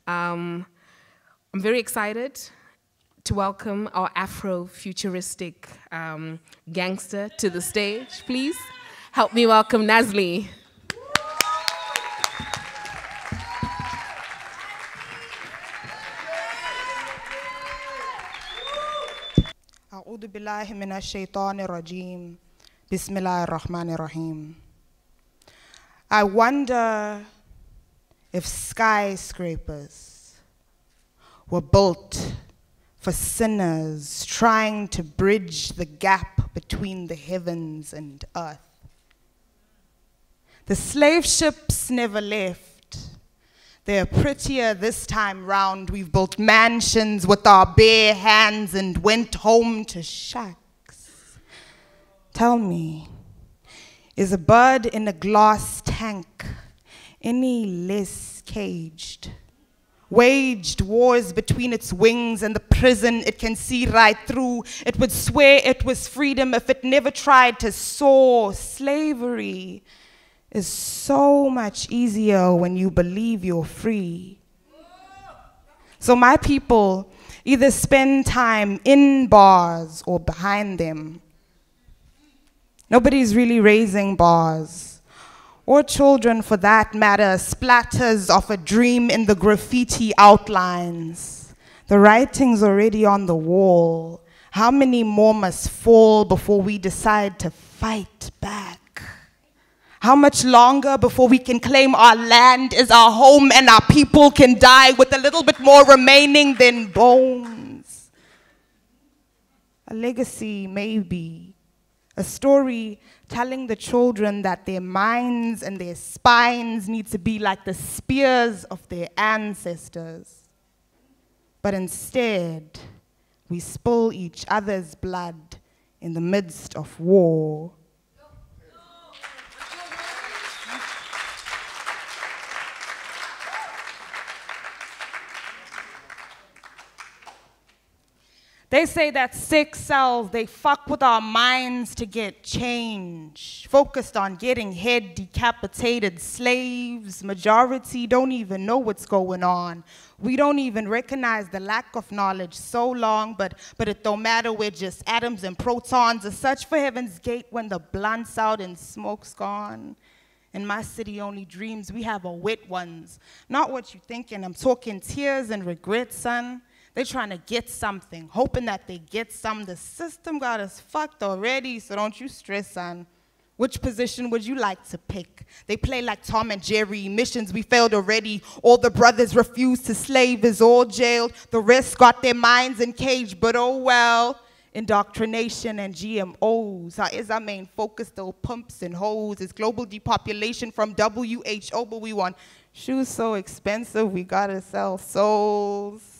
I'm very excited to welcome our Afro-futuristic gangster to the stage. Please help me welcome Nazlee. أعوذ بالله من الشيطان الرجيم. بسم الله الرحمن الرحيم. I wonder if skyscrapers were built for sinners trying to bridge the gap between the heavens and earth. The slave ships never left. They're prettier this time round. We've built mansions with our bare hands and went home to shacks. Tell me, is a bird in a glass tank any less caged? Waged wars between its wings and the prison it can see right through. It would swear it was freedom if it never tried to soar. Slavery is so much easier when you believe you're free. So my people either spend time in bars or behind them. Nobody's really raising bars, or children for that matter, splatters of a dream in the graffiti outlines. The writing's already on the wall. How many more must fall before we decide to fight back? How much longer before we can claim our land is our home and our people can die with a little bit more remaining than bones? A legacy, maybe. A story telling the children that their minds and their spines need to be like the spears of their ancestors. But instead, we spill each other's blood in the midst of war. They say that sick cells, they fuck with our minds to get change. Focused on getting head decapitated slaves. Majority don't even know what's going on. We don't even recognize the lack of knowledge so long, but it don't matter, we're just atoms and protons. A search for heaven's gate when the blunt's out and smoke's gone. In my city only dreams, we have a wet ones. Not what you thinking, I'm talking tears and regret, son. They're trying to get something, hoping that they get some. The system got us fucked already, so don't you stress, son. Which position would you like to pick? They play like Tom and Jerry. Missions we failed already. All the brothers refused to slave is all jailed. The rest got their minds in cage, but oh well. Indoctrination and GMOs. How is our main focus still pumps and hoes? It's global depopulation from WHO, but we want shoes so expensive we gotta sell souls.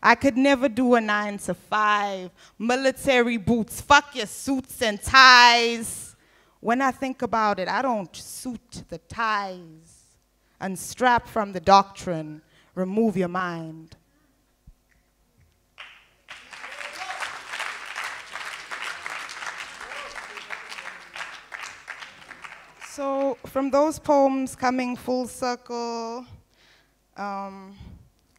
I could never do a 9 to 5. Military boots, fuck your suits and ties. When I think about it, I don't suit the ties. Unstrap from the doctrine, remove your mind. So from those poems coming full circle,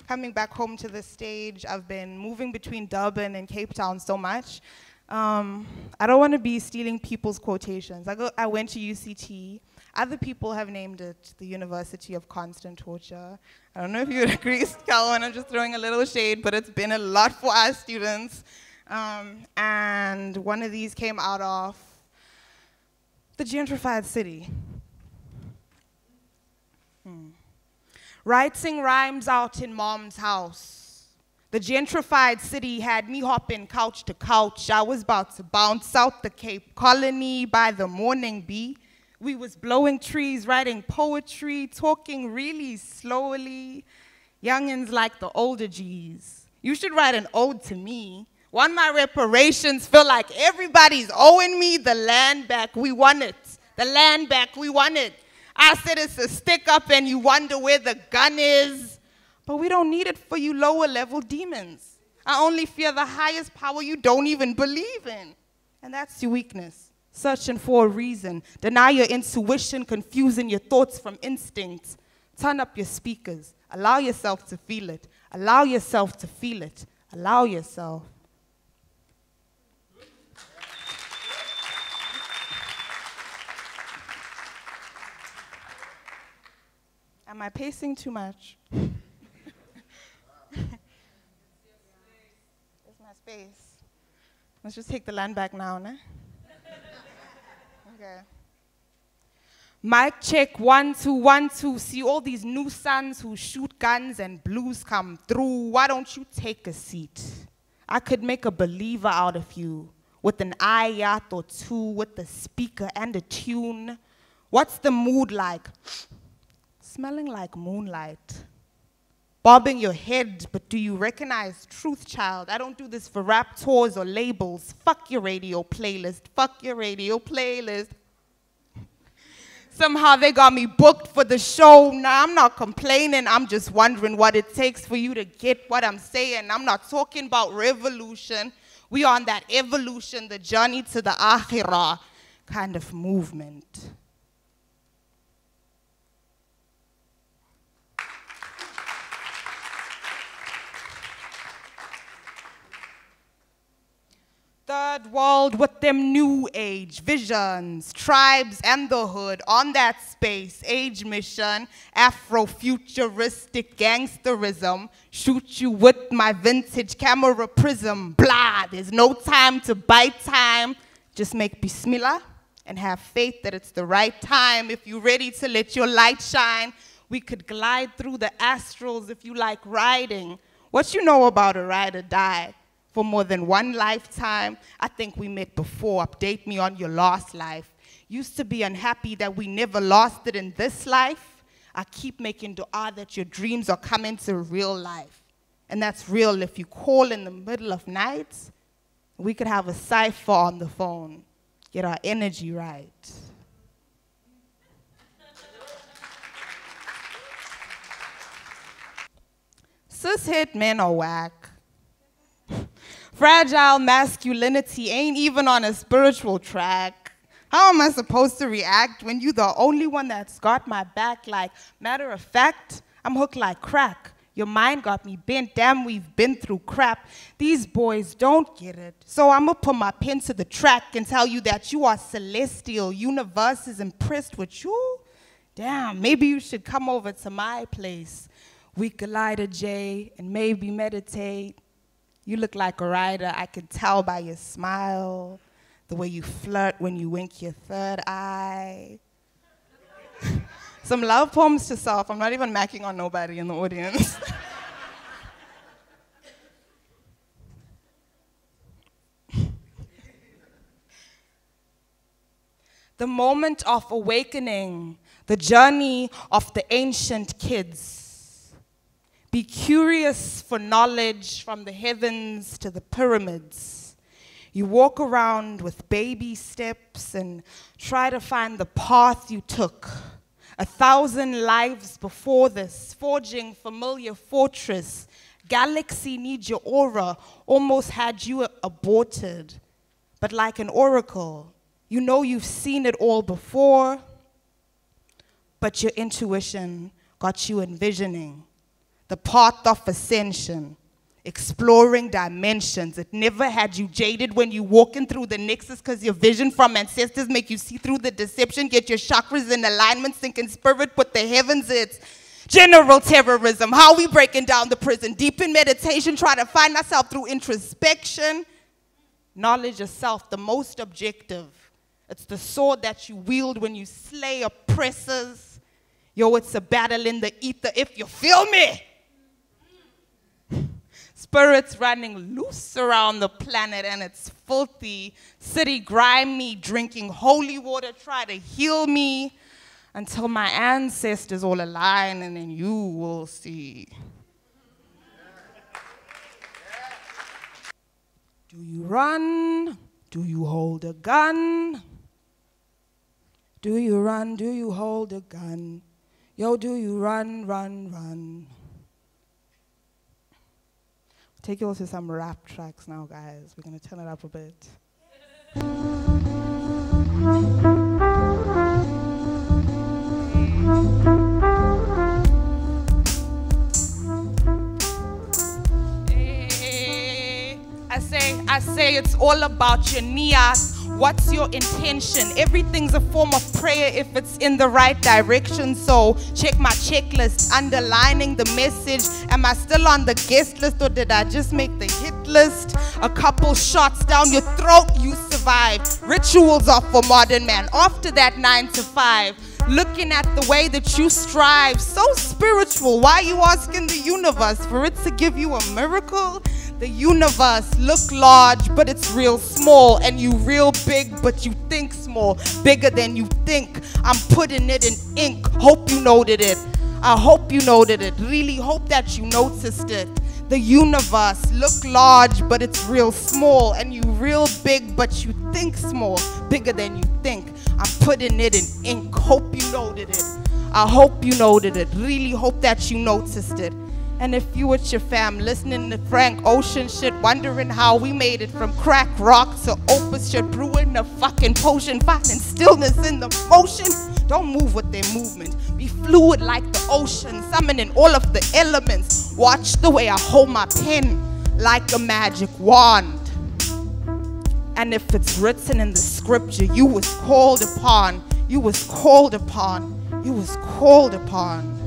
coming back home to the stage, I've been moving between Durban and Cape Town so much. I don't want to be stealing people's quotations. I went to UCT. Other people have named it the University of Constant Torture. I don't know if you would agree, Calvin, I'm just throwing a little shade, but it's been a lot for our students. And one of these came out of the gentrified city. Writing rhymes out in mom's house. The gentrified city had me hopping couch to couch. I was about to bounce out the Cape Colony by the morning bee. We was blowing trees, writing poetry, talking really slowly. Youngins like the older G's. You should write an ode to me. Want my reparations, feel like everybody's owing me the land back, we want it. The land back, we want it. I said it's a stick up and you wonder where the gun is. But we don't need it for you lower level demons. I only fear the highest power you don't even believe in. And that's your weakness. Searching for a reason. Deny your intuition, confusing your thoughts from instinct. Turn up your speakers. Allow yourself to feel it. Allow yourself to feel it. Allow yourself. Am I pacing too much? Where's my space? Let's just take the land back now, né? Okay. Mic check, 1, 2, 1, 2. See all these new sons who shoot guns and blues come through. Why don't you take a seat? I could make a believer out of you with an ayat or two, with a speaker and a tune. What's the mood like? Smelling like moonlight. Bobbing your head, but do you recognize truth, child? I don't do this for rap tours or labels. Fuck your radio playlist. Fuck your radio playlist. Somehow they got me booked for the show. Now I'm not complaining. I'm just wondering what it takes for you to get what I'm saying. I'm not talking about revolution. We on that evolution, the journey to the akhirah kind of movement. Third world with them new age visions, tribes and the hood on that space age mission, Afro-futuristic gangsterism, shoot you with my vintage camera prism, blah, there's no time to buy time, just make bismillah and have faith that it's the right time. If you're ready to let your light shine, we could glide through the astrals if you like riding. What you know about a ride or die? For more than one lifetime. I think we met before. Update me on your last life. Used to be unhappy that we never lost it in this life. I keep making dua that your dreams are coming to real life. And that's real if you call in the middle of night. We could have a cipher on the phone. Get our energy right. Cis-het men are whack. Fragile masculinity ain't even on a spiritual track. How am I supposed to react when you the only one that's got my back? Like, matter of fact, I'm hooked like crack. Your mind got me bent. Damn, we've been through crap. These boys don't get it. So I'ma put my pen to the track and tell you that you are celestial. Universe is impressed with you. Damn, maybe you should come over to my place. We could light a J and maybe meditate. You look like a rider, I can tell by your smile, the way you flirt when you wink your third eye. Some love poems to self. I'm not even macking on nobody in the audience. The moment of awakening, the journey of the ancient kids. Be curious for knowledge from the heavens to the pyramids. You walk around with baby steps and try to find the path you took. 1,000 lives before this, forging familiar fortress. Galaxy needs your aura, almost had you aborted. But like an oracle, you know you've seen it all before, but your intuition got you envisioning the path of ascension, exploring dimensions. It never had you jaded when you walking through the nexus, because your vision from ancestors make you see through the deception, get your chakras in alignment, sinking spirit with the heavens. It's general terrorism, how we breaking down the prison, deep in meditation, try to find ourselves through introspection. Knowledge of self, the most objective. It's the sword that you wield when you slay oppressors. Yo, it's a battle in the ether, if you feel me. Spirits running loose around the planet and it's filthy. City grimy, drinking holy water, try to heal me until my ancestors all align, and then you will see. Do you run? Do you hold a gun? Do you run? Do you hold a gun? Yo, do you run, run, run? Take you all to some rap tracks now, guys. We're gonna turn it up a bit. I say it's all about your niyat. What's your intention? Everything's a form of prayer if it's in the right direction. So check my checklist, underlining the message. Am I still on the guest list, or did I just make the hit list? A couple shots down your throat, you survive. Rituals are for modern man. After that 9 to 5. Looking at the way that you strive, so spiritual. Why are you asking the universe for it to give you a miracle? The universe look large, but it's real small. And you real big, but you think small. Bigger than you think. I'm putting it in ink. Hope you noted it. I hope you noted it. Really hope that you noticed it. The universe look large, but it's real small. And you real big, but you think small. Bigger than you think. I'm putting it in ink. Hope you noted it. I hope you noted it. Really hope that you noticed it. And if you with your fam listening to Frank Ocean shit, wondering how we made it from crack rock to opus shit, brewing a fucking potion, finding stillness in the motion. Don't move with their movement. Be fluid like the ocean, summoning all of the elements. Watch the way I hold my pen like a magic wand. And if it's written in the scripture, you was called upon, you was called upon, you was called upon.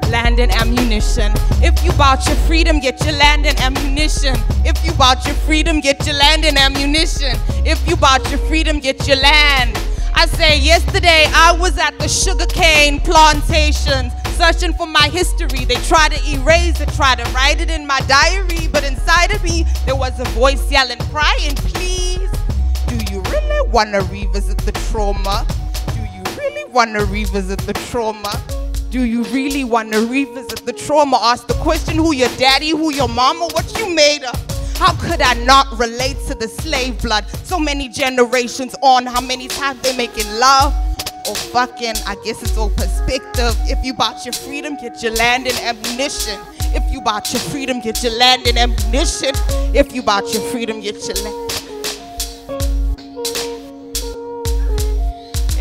Land and ammunition. If you bought your freedom, get your land and ammunition. If you bought your freedom, get your land and ammunition. If you bought your freedom, get your land. I say yesterday I was at the sugarcane plantations, searching for my history. They try to erase it, try to write it in my diary, but inside of me there was a voice yelling, crying, please. Do you really want to revisit the trauma? Do you really want to revisit the trauma? Do you really want to revisit the trauma? Ask the question, who your daddy, who your mama, what you made of? How could I not relate to the slave blood? So many generations on, how many times they making love? Or fucking, I guess it's all perspective. If you bought your freedom, get your land and ammunition. If you bought your freedom, get your land and ammunition. If you bought your freedom, get your land.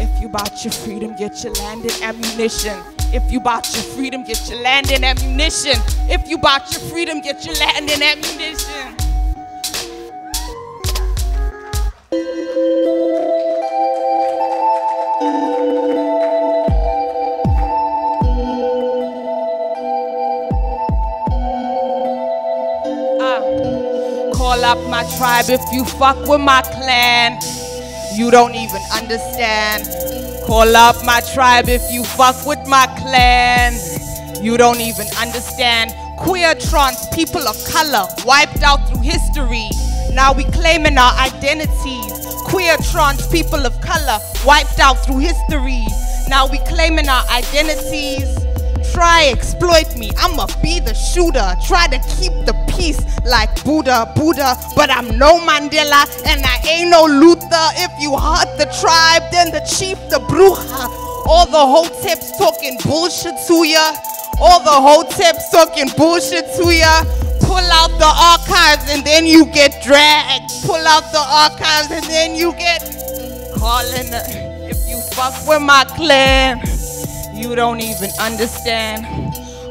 If you bought your freedom, get your land and ammunition. If you bought your freedom, get your land and ammunition. If you bought your freedom, get your land and ammunition. Call up my tribe if you fuck with my clan. You don't even understand. Call up my tribe if you fuck with my clan. You don't even understand. Queer, trans, people of color, wiped out through history. Now we claiming our identities. Queer, trans, people of color, wiped out through history. Now we claiming our identities. Try exploit me, I'ma be the shooter. Try to keep the peace like Buddha, but I'm no Mandela and I ain't no Luther. If you hurt the tribe, then the chief, the bruja. All the hoteps talking bullshit to ya. All the hoteps talking bullshit to ya. Pull out the archives and then you get dragged. Pull out the archives and then you get calling. If you fuck with my clan, you don't even understand.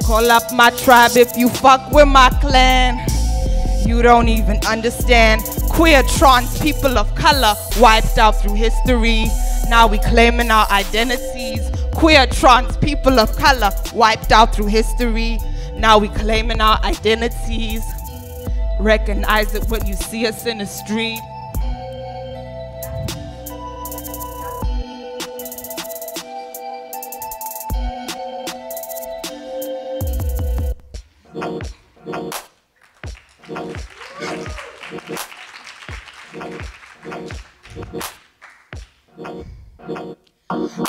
Call up my tribe if you fuck with my clan. You don't even understand. Queer, trans, people of color, wiped out through history. Now we claiming our identities. Queer, trans, people of color, wiped out through history. Now we claiming our identities. Recognize it when you see us in the street.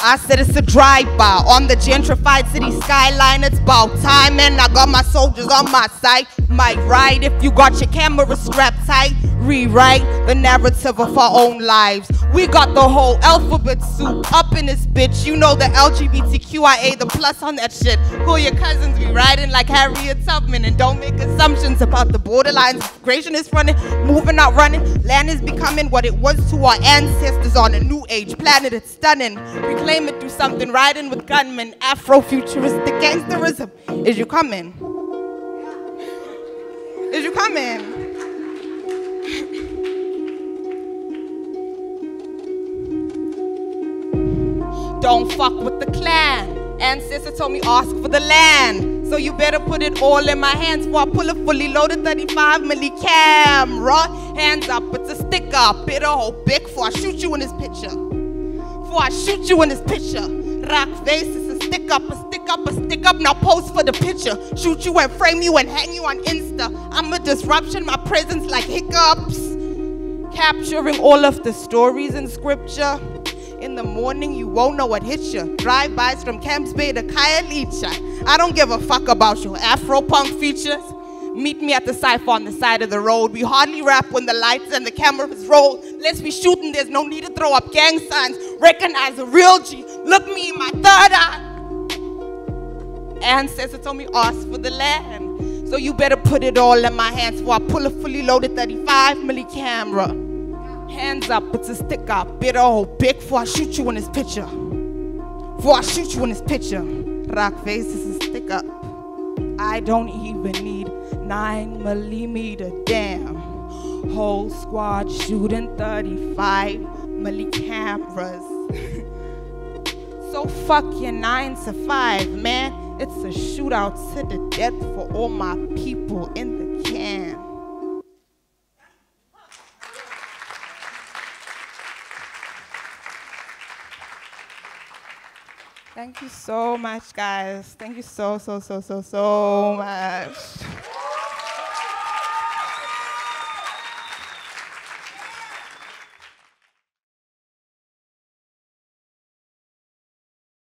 I said it's a drive-by on the gentrified city skyline. It's about time, and I got my soldiers on my side. Might ride if you got your camera strapped tight. Rewrite the narrative of our own lives. We got the whole alphabet soup up in this bitch. You know the LGBTQIA, the plus on that shit. Pull your cousins, we riding like Harriet Tubman. And don't make assumptions about the borderlines. Migration is running, moving not running. Land is becoming what it was to our ancestors on a new age planet. It's stunning. Reclaim it through something, riding with gunmen. Afro-futuristic gangsterism. Is you coming? Is you coming? Don't fuck with the clan. Ancestor told me ask for the land. So you better put it all in my hands before I pull a fully loaded 35 milli camera. Hands up, it's a sticker. Bitter whole big before I shoot you in this picture. Before I shoot you in this picture. Rock face is a stick up, a stick up, a stick up. Now pose for the picture. Shoot you and frame you and hang you on Insta. I'm a disruption, my presence like hiccups. Capturing all of the stories in scripture. In the morning, you won't know what hit you. Drive-bys from Camps Bay to Khayelitsha. I don't give a fuck about your Afro-punk features. Meet me at the cypher on the side of the road. We hardly rap when the lights and the cameras roll. Let's be shooting, there's no need to throw up gang signs. Recognize a real G. Look me in my third eye. Ancestor told me ask for the land. So you better put it all in my hands before I pull a fully loaded 35 milli camera. Hands up, it's a stick up. Bitter whole big before I shoot you in this picture. Before I shoot you in this picture. Rock face is a stick up. I don't even need 9 millimeter. Damn. Whole squad shooting 35 milli cameras. So fuck your 9 to 5, man. It's a shootout to the death for all my people in the camp. Thank you so much, guys. Thank you so much.